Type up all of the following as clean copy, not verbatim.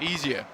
easier.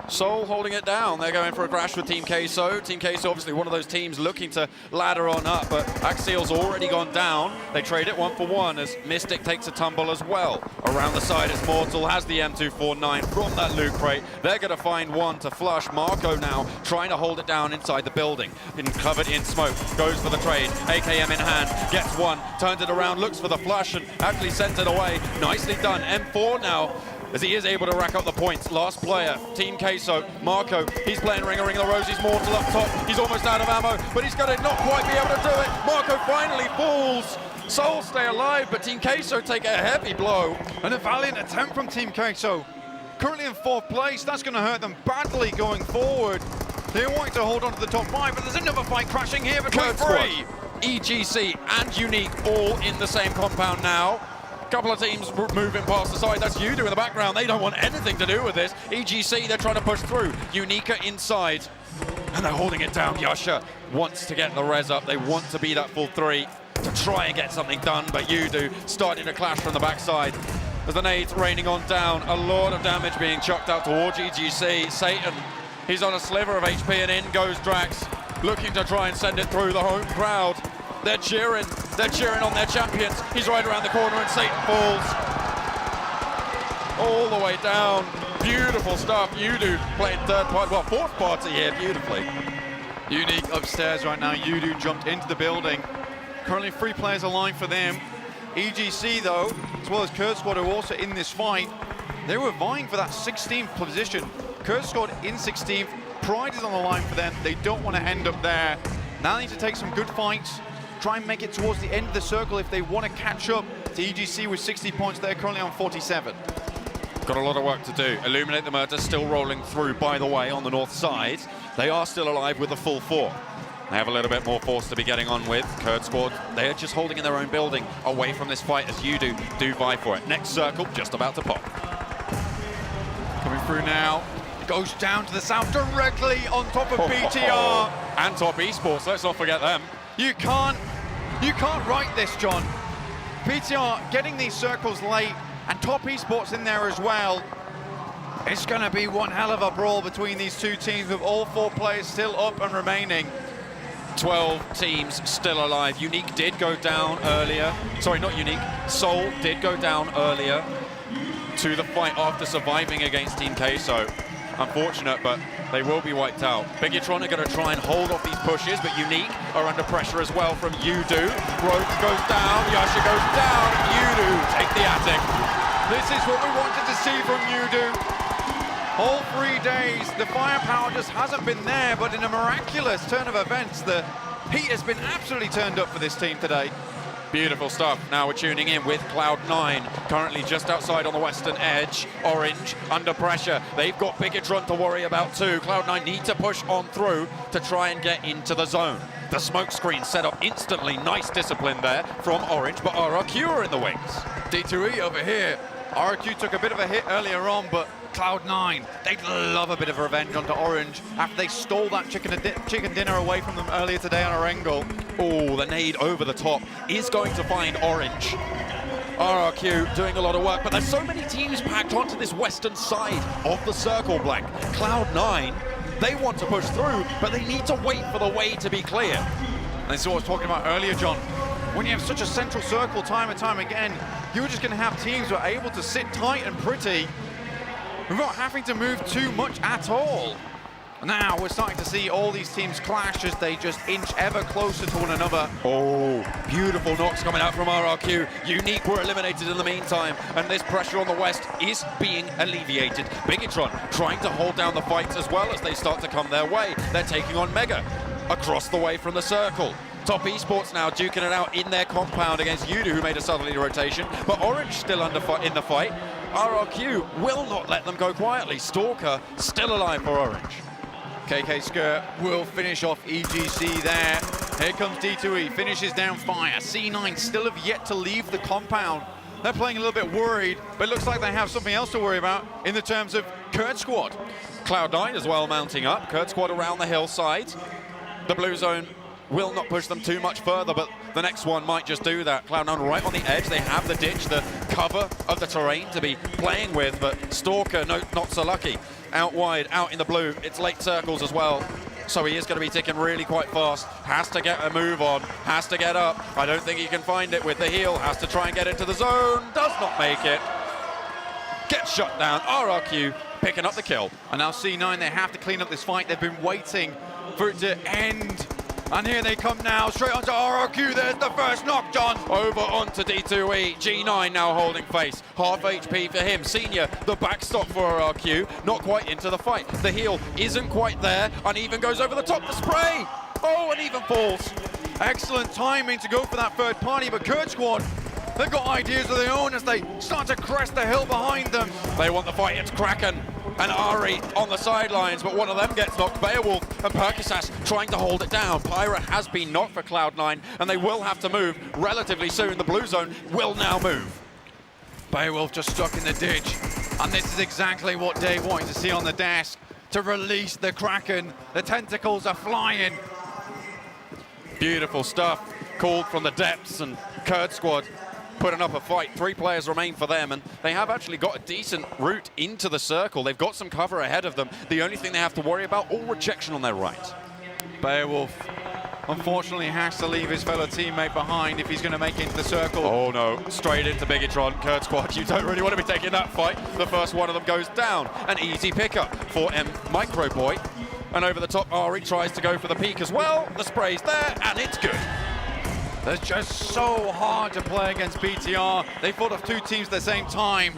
Seoul holding it down. They're going for a crash with Team Queso. Team Queso obviously one of those teams looking to ladder on up, but Axial's already gone down. They trade it 1-for-1 as Mystic takes a tumble as well. Around the side is Mortal, has the M249 from that loot crate. They're going to find one to flush. Marco now trying to hold it down inside the building. Covered in smoke, goes for the trade. AKM in hand, gets one, turns it around, looks for the flush and actually sends it away. Nicely done. M4 now, as he is able to rack up the points. Last player, Team Queso, Marco, he's playing Ring of the Rosies, Mortal up top. He's almost out of ammo, but he's going to not quite be able to do it. Marco finally falls. Seoul stay alive, but Team Queso take a heavy blow. And a valiant attempt from Team Queso. Currently in 4th place, that's going to hurt them badly going forward. They're wanting to hold on to the top 5, but there's another fight crashing here between three. EGC and Unique all in the same compound now. Couple of teams moving past the side. That's Yudu in the background. They don't want anything to do with this. EGC, they're trying to push through. Unica inside. And they're holding it down. Yasha wants to get the res up. They want to be that full 3 to try and get something done. But Yudu starting to clash from the backside. As the nades raining on down. A lot of damage being chucked out towards EGC. Satan, he's on a sliver of HP and in goes Drax. Looking to try and send it through the home crowd. They're cheering on their champions. He's right around the corner and Satan falls. All the way down. Beautiful stuff. Yudu playing 3rd party, well, 4th party here beautifully. Unique upstairs right now. Yudu jumped into the building. Currently 3 players alive for them. EGC though, as well as Kurd Squad are also in this fight. They were vying for that 16th position. Kurd Squad in 16th. Pride is on the line for them. They don't want to end up there. Now they need to take some good fights. Try and make it towards the end of the circle if they want to catch up to EGC with 60 points. They're currently on 47. Got a lot of work to do. Illuminate the Murder still rolling through, by the way, on the north side. They are still alive with a full 4. They have a little bit more force to be getting on with. Kurd Squad, they are just holding in their own building away from this fight as Yudu do vie for it. Next circle, just about to pop. Coming through now. Goes down to the south directly on top of BTR. And Top Esports, let's not forget them. You can't write this, John. PTR getting these circles late and Top Esports in there as well. It's going to be one hell of a brawl between these two teams with all 4 players still up and remaining. 12 teams still alive. Unique did go down earlier. Sorry, not Unique. Seoul did go down earlier to the fight after surviving against Team Queso. Unfortunate, but they will be wiped out. Biggitron are going to try and hold off these pushes, but Unique are under pressure as well from Yudu. Rogue goes down, Yasha goes down, Yudu take the attic. This is what we wanted to see from Yudu. All 3 days, the firepower just hasn't been there, but in a miraculous turn of events, the heat has been absolutely turned up for this team today. Beautiful stuff. Now we're tuning in with Cloud9, currently just outside on the western edge. Orange under pressure. They've got Biggitron to worry about too. Cloud9 need to push on through to try and get into the zone. The smoke screen set up instantly. Nice discipline there from Orange, but RRQ are in the wings. D2E over here. RRQ took a bit of a hit earlier on, but Cloud9, they'd love a bit of revenge onto Orange after they stole that chicken dinner away from them earlier today on Erangel. Oh, the nade over the top is going to find Orange. RRQ doing a lot of work, but there's so many teams packed onto this western side of the circle, Blank. Cloud9, they want to push through, but they need to wait for the way to be clear. And this is what I was talking about earlier, John. When you have such a central circle time and time again, you're just going to have teams who are able to sit tight and pretty without having to move too much at all. Now we're starting to see all these teams clash as they just inch ever closer to one another. Oh, beautiful knocks coming out from RRQ. Unique were eliminated in the meantime, and this pressure on the west is being alleviated. Biggitron trying to hold down the fights as well as they start to come their way. They're taking on Mega across the way from the circle. Top Esports now duking it out in their compound against Yudu, who made a southerly rotation, but Orange still in the fight. RRQ will not let them go quietly. Stalker still alive for Orange. KK Skirt will finish off EGC there. Here comes D2E, finishes down fire. C9 still have yet to leave the compound. They're playing a little bit worried, but it looks like they have something else to worry about in the terms of Kurd Squad. Cloud9 as well mounting up. Kurd Squad around the hillside. The blue zone will not push them too much further, but the next one might just do that. Cloud9 right on the edge. They have the ditch, the cover of the terrain to be playing with, but Stalker, no, not so lucky. Out wide, out in the blue, it's late circles as well. So he is going to be ticking really quite fast. Has to get a move on, has to get up. I don't think he can find it with the heel. Has to try and get into the zone, does not make it. Gets shut down, RRQ picking up the kill. And now C9, they have to clean up this fight. They've been waiting for it to end. And here they come now, straight onto RRQ. There's the first knock, John. Over onto D2E. G9 now holding face. Half HP for him. Senior, the backstop for RRQ. Not quite into the fight. The heel isn't quite there. And even goes over the top. The spray. Oh, and even falls. Excellent timing to go for that third party, but Kurt Squad, they've got ideas of their own as they start to crest the hill behind them. They want the fight. It's Kraken and Ari on the sidelines, but one of them gets knocked. Beowulf and Perkisas trying to hold it down. Pyra has been knocked for Cloud9, and they will have to move relatively soon. The blue zone will now move. Beowulf just stuck in the ditch, and this is exactly what Dave wanted to see on the desk, to release the Kraken. The tentacles are flying. Beautiful stuff called from the depths, and Kurd Squad putting up a fight. 3 players remain for them, and they have actually got a decent route into the circle. They've got some cover ahead of them. The only thing they have to worry about, all rejection on their right. Beowulf, unfortunately, has to leave his fellow teammate behind if he's going to make it into the circle. Oh no, straight into Biggitron. Kurd Squad, you don't really want to be taking that fight. The first one of them goes down. An easy pickup for Microboy. And over the top, Ari tries to go for the peak as well. The spray's there, and it's good. It's just so hard to play against BTR. They fought off 2 teams at the same time.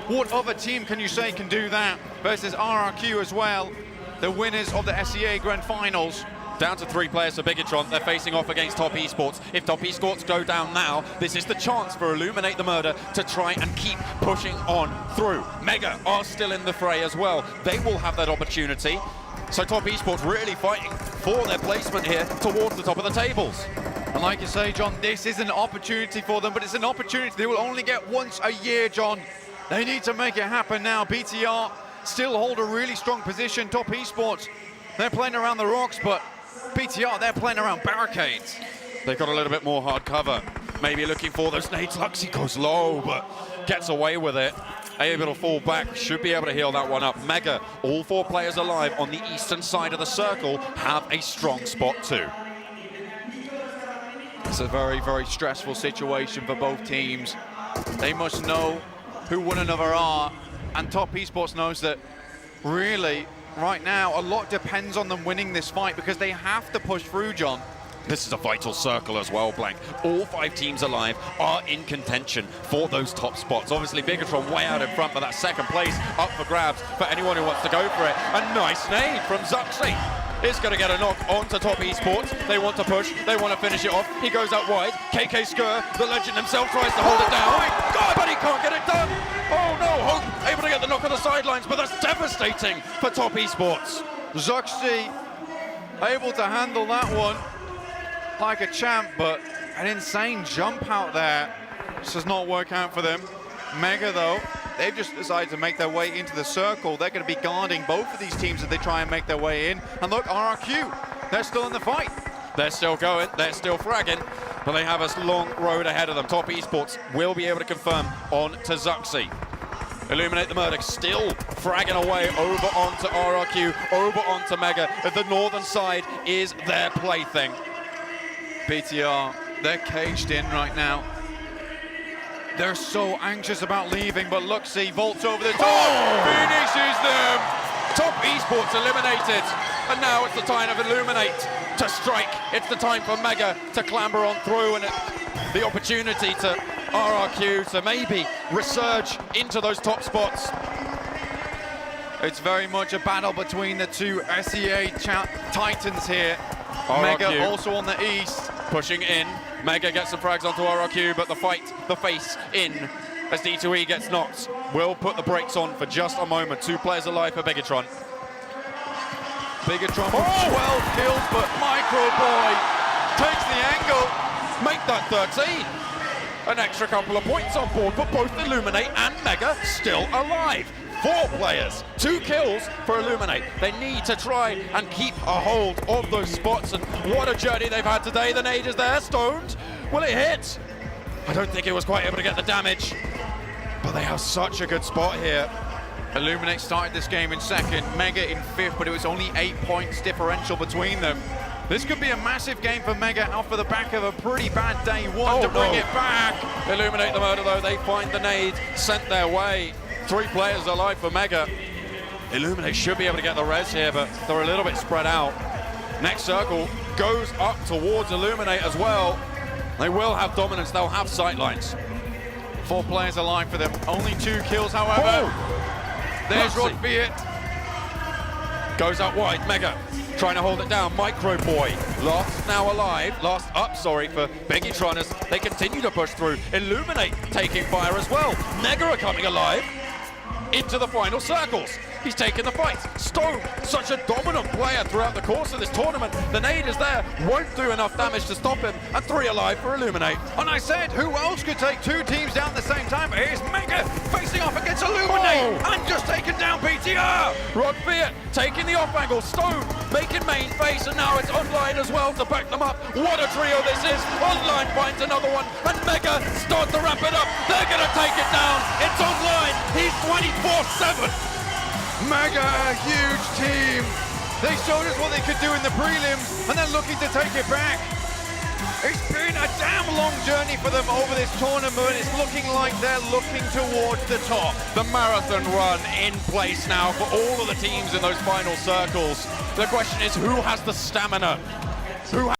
What other team can you say can do that versus RRQ as well, the winners of the SEA Grand Finals? Down to 3 players for Biggitron. They're facing off against Top Esports. If Top Esports go down now, this is the chance for Illuminate the Murder to try and keep pushing on through. Mega are still in the fray as well. They will have that opportunity. So Top Esports really fighting for their placement here towards the top of the tables. And like you say, John, this is an opportunity for them, but it's an opportunity they will only get once a year, John. They need to make it happen now. BTR still hold a really strong position. Top Esports, they're playing around the rocks, but BTR, they're playing around barricades. They've got a little bit more hard cover. Maybe looking for those nades. Luxy goes low, but gets away with it. Able to fall back, should be able to heal that one up. Mega, all 4 players alive on the eastern side of the circle, have a strong spot too. It's a very, very stressful situation for both teams. They must know who one another are, and Top Esports knows that really, right now, a lot depends on them winning this fight because they have to push through, John. This is a vital circle as well, Blank. All 5 teams alive are in contention for those top spots. Obviously, Biggitron way out in front, but that second place up for grabs for anyone who wants to go for it. A nice nade from Zuxi. Is going to get a knock onto Top Esports. They want to push, they want to finish it off. He goes out wide. KK Skur, the legend himself, tries to hold it down. Oh my God, but he can't get it done. Oh no, Hope able to get the knock on the sidelines, but that's devastating for Top Esports. Zuxi able to handle that one like a champ, but an insane jump out there. This does not work out for them. Mega, though, they've just decided to make their way into the circle. They're going to be guarding both of these teams as they try and make their way in. And look, RRQ, they're still in the fight. They're still going, they're still fragging, but they have a long road ahead of them. Top Esports will be able to confirm on to Zuxi. Illuminate the Murder still fragging away over onto RRQ, over onto Mega. The northern side is their plaything. BTR, they're caged in right now. They're so anxious about leaving, but Luxy vaults over the top, finishes them! Top Esports eliminated, and now it's the time of Illuminate to strike. It's the time for Mega to clamber on through, and the opportunity to RRQ to maybe resurge into those top spots. It's very much a battle between the 2 SEA titans here. RRQ. Mega also on the east. Pushing in, Mega gets some frags onto RRQ, but the face in as D2E gets knocked. Will put the brakes on for just a moment. 2 players alive for Biggitron. Biggitron with 12 kills, but Microboy takes the angle. Make that 13. An extra couple of points on board, but both Illuminate and Mega still alive. 4 players, 2 kills for Illuminate. They need to try and keep a hold of those spots, and what a journey they've had today. The nade is there, stoned. Will it hit? I don't think it was quite able to get the damage. But they have such a good spot here. Illuminate started this game in second, Mega in fifth, but it was only 8 points differential between them. This could be a massive game for Mega off of the back of a pretty bad day one to bring it back. Illuminate the murder though, they find the nade sent their way. 3 players alive for Mega. Illuminate should be able to get the res here, but they're a little bit spread out. Next circle goes up towards Illuminate as well. They will have dominance, they'll have sightlines. 4 players alive for them, only 2 kills however. There's Rod Fiat. Goes out wide, Mega trying to hold it down. Micro Boy, last now alive, last up, sorry, for Beggitron as they continue to push through. Illuminate taking fire as well. Mega are coming alive into the final circles. He's taking the fight. Stone, such a dominant player throughout the course of this tournament. The nade is there, won't do enough damage to stop him, and 3 alive for Illuminate. And I said, who else could take 2 teams down at the same time? Here's Mega facing off against Illuminate and just taken down PTR. Rod Fiat taking the off angle. Stone making main face, and now it's online as well to back them up. What a trio this is. Online finds another one, and Mega start to wrap it up. They're going to take it down. It's online. He's 24/7. Mega, a huge team. They showed us what they could do in the prelims, and they're looking to take it back. It's been a damn long journey for them over this tournament. It's looking like they're looking towards the top. The marathon run in place now for all of the teams in those final circles. The question is, who has the stamina? Who